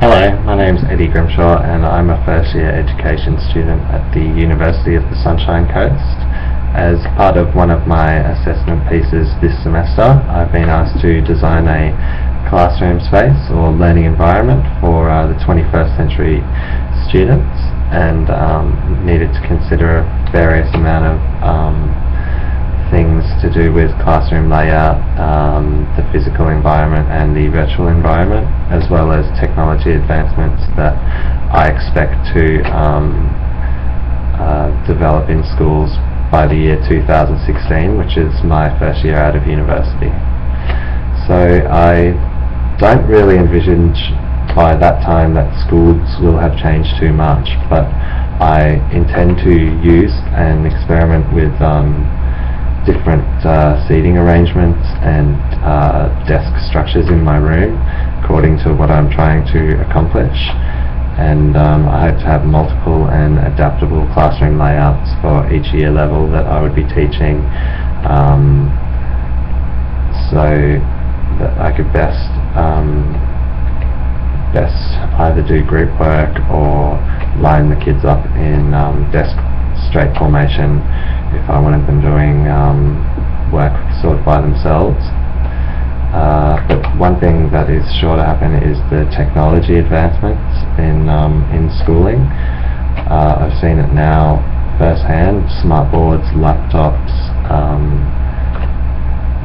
Hello, my name's Eddie Grimshaw and I'm a first year education student at the University of the Sunshine Coast. As part of one of my assessment pieces this semester, I've been asked to design a classroom space or learning environment for the 21st century students, and needed to consider various amount of things to do with classroom layout, the physical environment and the virtual environment, as well as technology advancements that I expect to develop in schools by the year 2016, which is my first year out of university. So I don't really envisage by that time that schools will have changed too much, but I intend to use and experiment with different seating arrangements and desk structures in my room according to what I'm trying to accomplish, and I hope to have multiple and adaptable classroom layouts for each year level that I would be teaching, so that I could best either do group work or line the kids up in desk straight formation if I wanted them doing work sort of by themselves. But one thing that is sure to happen is the technology advancements in schooling. I've seen it now firsthand. Smart boards, laptops,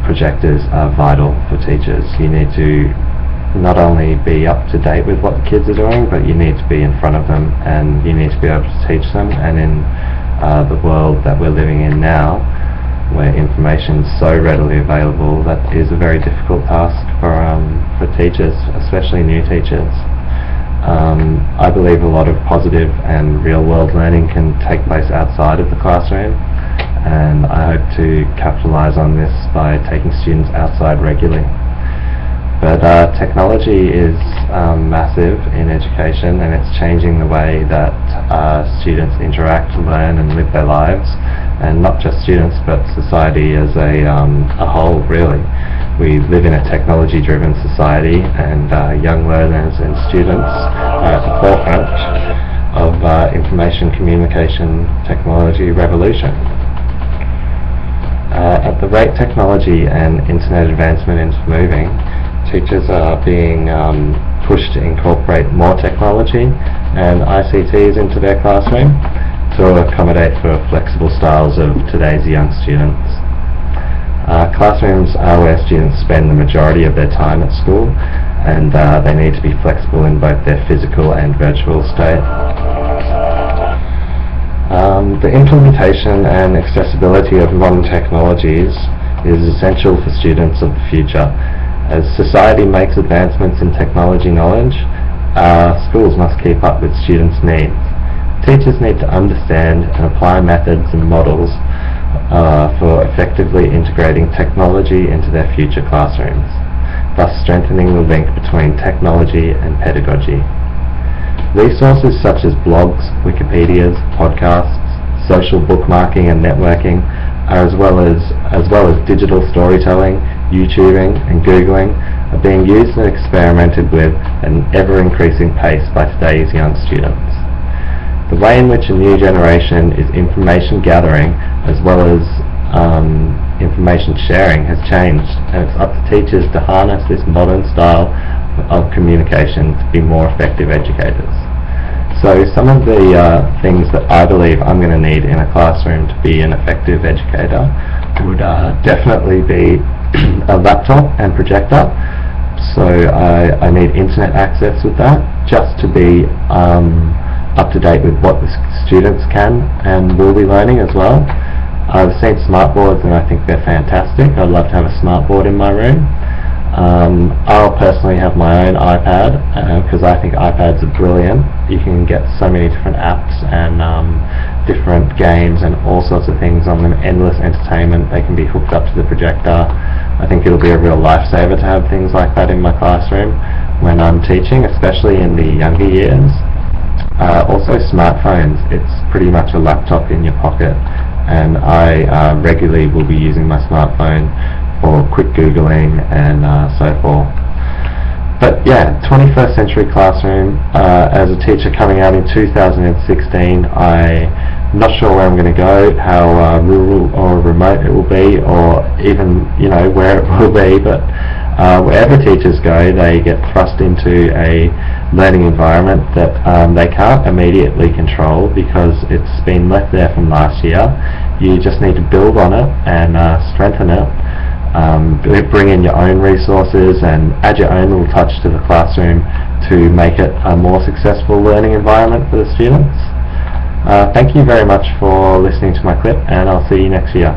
projectors are vital for teachers. You need to not only be up to date with what the kids are doing, but you need to be in front of them and you need to be able to teach them. And in the world that we're living in now, where information is so readily available, that is a very difficult task for teachers, especially new teachers. I believe a lot of positive and real-world learning can take place outside of the classroom, and I hope to capitalize on this by taking students outside regularly. But technology is massive in education, and it's changing the way that students interact, learn and live their lives, and not just students but society as a whole, really. We live in a technology-driven society, and young learners and students are at the forefront of information communication technology revolution. At the rate technology and internet advancement is moving, teachers are being pushed to incorporate more technology and ICTs into their classroom to accommodate for flexible styles of today's young students. Classrooms are where students spend the majority of their time at school, and they need to be flexible in both their physical and virtual state. The implementation and accessibility of modern technologies is essential for students of the future. As society makes advancements in technology knowledge, schools must keep up with students' needs. Teachers need to understand and apply methods and models for effectively integrating technology into their future classrooms, thus strengthening the link between technology and pedagogy. Resources such as blogs, Wikipedias, podcasts, social bookmarking and networking, as well as digital storytelling, YouTubing and Googling, are being used and experimented with at an ever-increasing pace by today's young students. The way in which a new generation is information gathering as well as information sharing has changed, and it's up to teachers to harness this modern style of communication to be more effective educators. So some of the things that I believe I'm going to need in a classroom to be an effective educator would definitely be a laptop and projector. So I need internet access with that, just to be up to date with what the students can and will be learning as well. I've seen smart boards and I think they're fantastic. I'd love to have a smart board in my room. I'll personally have my own iPad because I think iPads are brilliant. You can get so many different apps and different games and all sorts of things on them, endless entertainment. They can be hooked up to the projector. I think it'll be a real lifesaver to have things like that in my classroom when I'm teaching, especially in the younger years. Also smartphones, it's pretty much a laptop in your pocket, and I regularly will be using my smartphone for quick Googling and so forth. But yeah, 21st century classroom, as a teacher coming out in 2016, I'm not sure where I'm going to go, how rural or remote it will be, or even, where it will be, but wherever teachers go, they get thrust into a learning environment that they can't immediately control because it's been left there from last year. You just need to build on it and strengthen it. Bring in your own resources and add your own little touch to the classroom to make it a more successful learning environment for the students. Thank you very much for listening to my clip, and I'll see you next year.